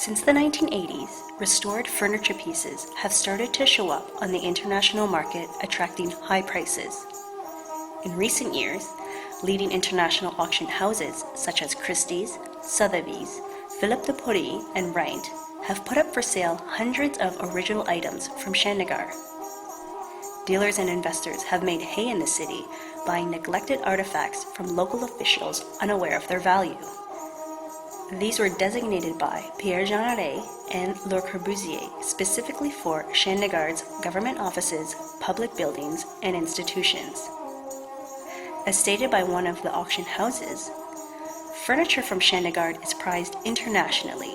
Since the 1980s, restored furniture pieces have started to show up on the international market, attracting high prices. In recent years, leading international auction houses such as Christie's, Sotheby's, Philippe de Paris, and Wright have put up for sale hundreds of original items from Chandigarh. Dealers and investors have made hay in the city, buying neglected artifacts from local officials unaware of their value. These were designated by Pierre Jeanneret and Le Corbusier specifically for Chandigarh's government offices, public buildings, and institutions. As stated by one of the auction houses, furniture from Chandigarh is prized internationally.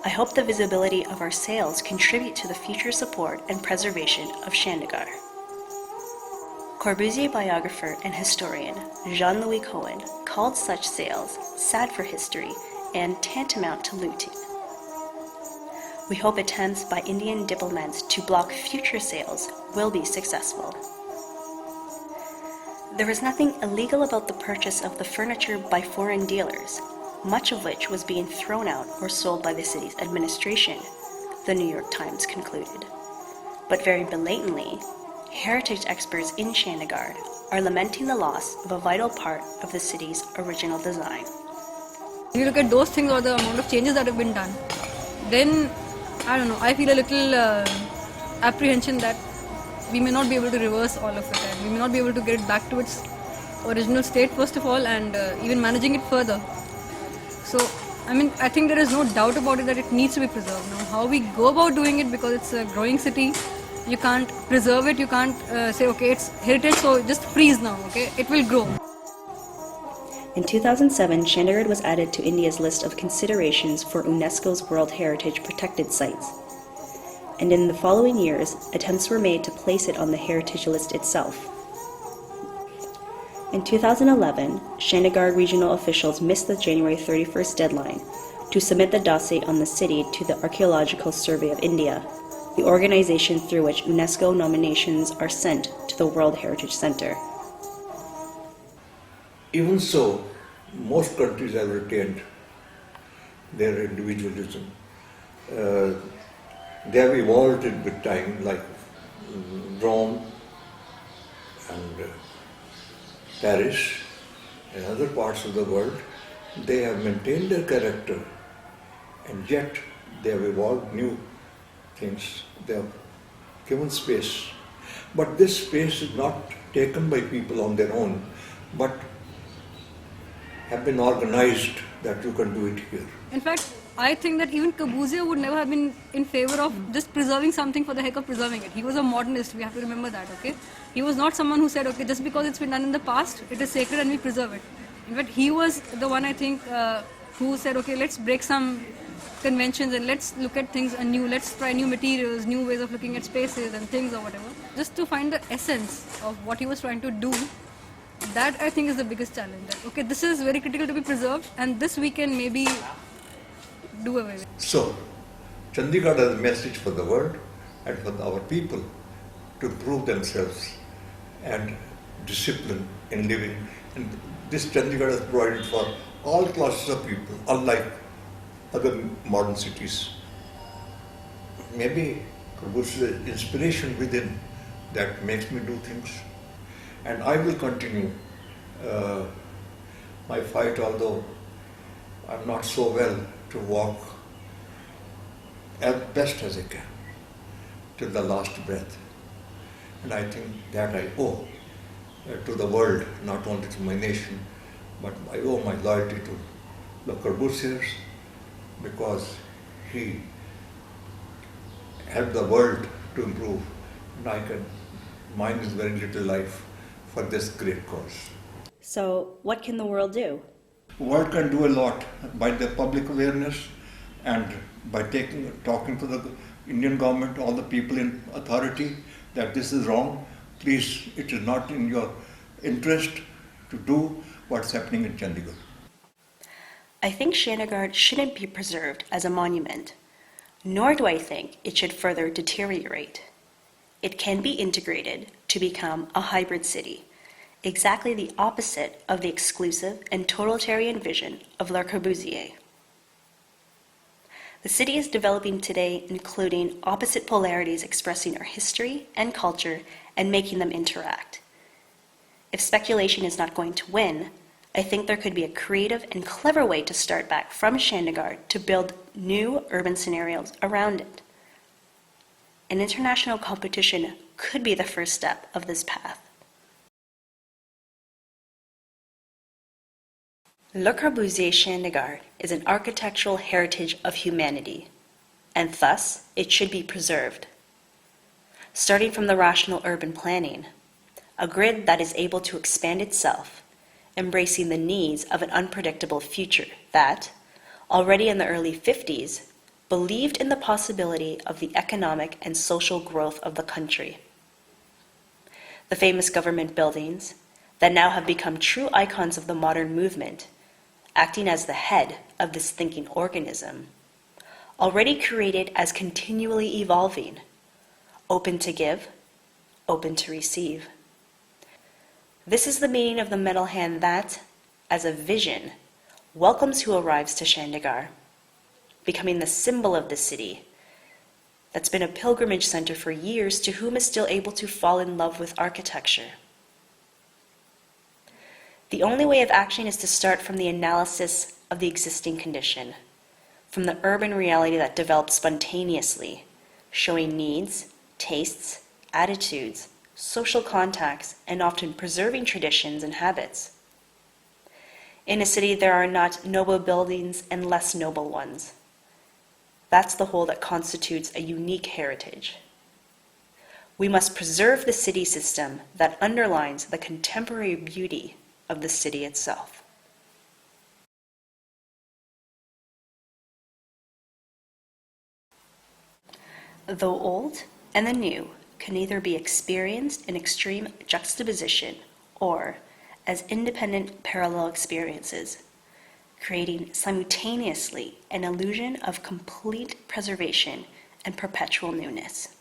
I hope the visibility of our sales contribute to the future support and preservation of Chandigarh. Corbusier biographer and historian Jean-Louis Cohen called such sales sad for history and tantamount to looting. We hope attempts by Indian diplomats to block future sales will be successful. There is nothing illegal about the purchase of the furniture by foreign dealers, much of which was being thrown out or sold by the city's administration, the New York Times concluded. But very blatantly, heritage experts in Chandigarh are lamenting the loss of a vital part of the city's original design. When you look at those things or the amount of changes that have been done, then, I don't know, I feel a little apprehension that we may not be able to reverse all of it, and we may not be able to get it back to its original state first of all, and even managing it further. So, I think there is no doubt about it that it needs to be preserved. Now, how we go about doing it, because it's a growing city, you can't preserve it, you can't say, okay, it's heritage, so just freeze now, okay, it will grow. In 2007, Chandigarh was added to India's list of considerations for UNESCO's World Heritage Protected Sites. And in the following years, attempts were made to place it on the heritage list itself. In 2011, Chandigarh regional officials missed the January 31st deadline to submit the dossier on the city to the Archaeological Survey of India, the organization through which UNESCO nominations are sent to the World Heritage Center. Even so, most countries have retained their individualism. They have evolved it with time, like Rome and Paris and other parts of the world. They have maintained their character, and yet they have evolved new things. They have given space. But this space is not taken by people on their own, but have been organized that you can do it here. In fact, I think that even Corbusier would never have been in favor of just preserving something for the heck of preserving it. He was a modernist, we have to remember that, okay? He was not someone who said, okay, just because it's been done in the past, it is sacred and we preserve it. In fact, he was the one, I think, who said, okay, let's break some conventions and let's look at things anew, let's try new materials, new ways of looking at spaces and things or whatever, just to find the essence of what he was trying to do. That, I think, is the biggest challenge. That, okay, this is very critical to be preserved, and this we can maybe do away with. So, Chandigarh has a message for the world and for our people to improve themselves and discipline in living. And this Chandigarh is provided for all classes of people, unlike other modern cities. Maybe Corbusier's inspiration within that makes me do things. And I will continue my fight, although I'm not so well, to walk as best as I can till the last breath. And I think that I owe to the world, not only to my nation, but I owe my loyalty to Le Corbusier, because he helped the world to improve. And mine is very little life for this great cause. So, what can the world do? The world can do a lot by the public awareness and by talking to the Indian government, all the people in authority, that this is wrong. Please, it is not in your interest to do what's happening in Chandigarh. I think Chandigarh shouldn't be preserved as a monument, nor do I think it should further deteriorate. It can be integrated to become a hybrid city, exactly the opposite of the exclusive and totalitarian vision of Le Corbusier. The city is developing today, including opposite polarities expressing our history and culture and making them interact. If speculation is not going to win, I think there could be a creative and clever way to start back from Chandigarh to build new urban scenarios around it. An international competition could be the first step of this path. Le Corbusier Chandigarh is an architectural heritage of humanity, and thus it should be preserved. Starting from the rational urban planning, a grid that is able to expand itself, embracing the needs of an unpredictable future that, already in the early 50s, believed in the possibility of the economic and social growth of the country. The famous government buildings, that now have become true icons of the modern movement, acting as the head of this thinking organism, already created as continually evolving, open to give, open to receive. This is the meaning of the metal hand that, as a vision, welcomes who arrives to Chandigarh, becoming the symbol of the city that's been a pilgrimage center for years to whom is still able to fall in love with architecture. The only way of action is to start from the analysis of the existing condition, from the urban reality that develops spontaneously, showing needs, tastes, attitudes, social contacts, and often preserving traditions and habits. In a city, there are not noble buildings and less noble ones. That's the whole that constitutes a unique heritage. We must preserve the city system that underlines the contemporary beauty of the city itself. The old and the new can either be experienced in extreme juxtaposition or as independent parallel experiences, creating simultaneously an illusion of complete preservation and perpetual newness.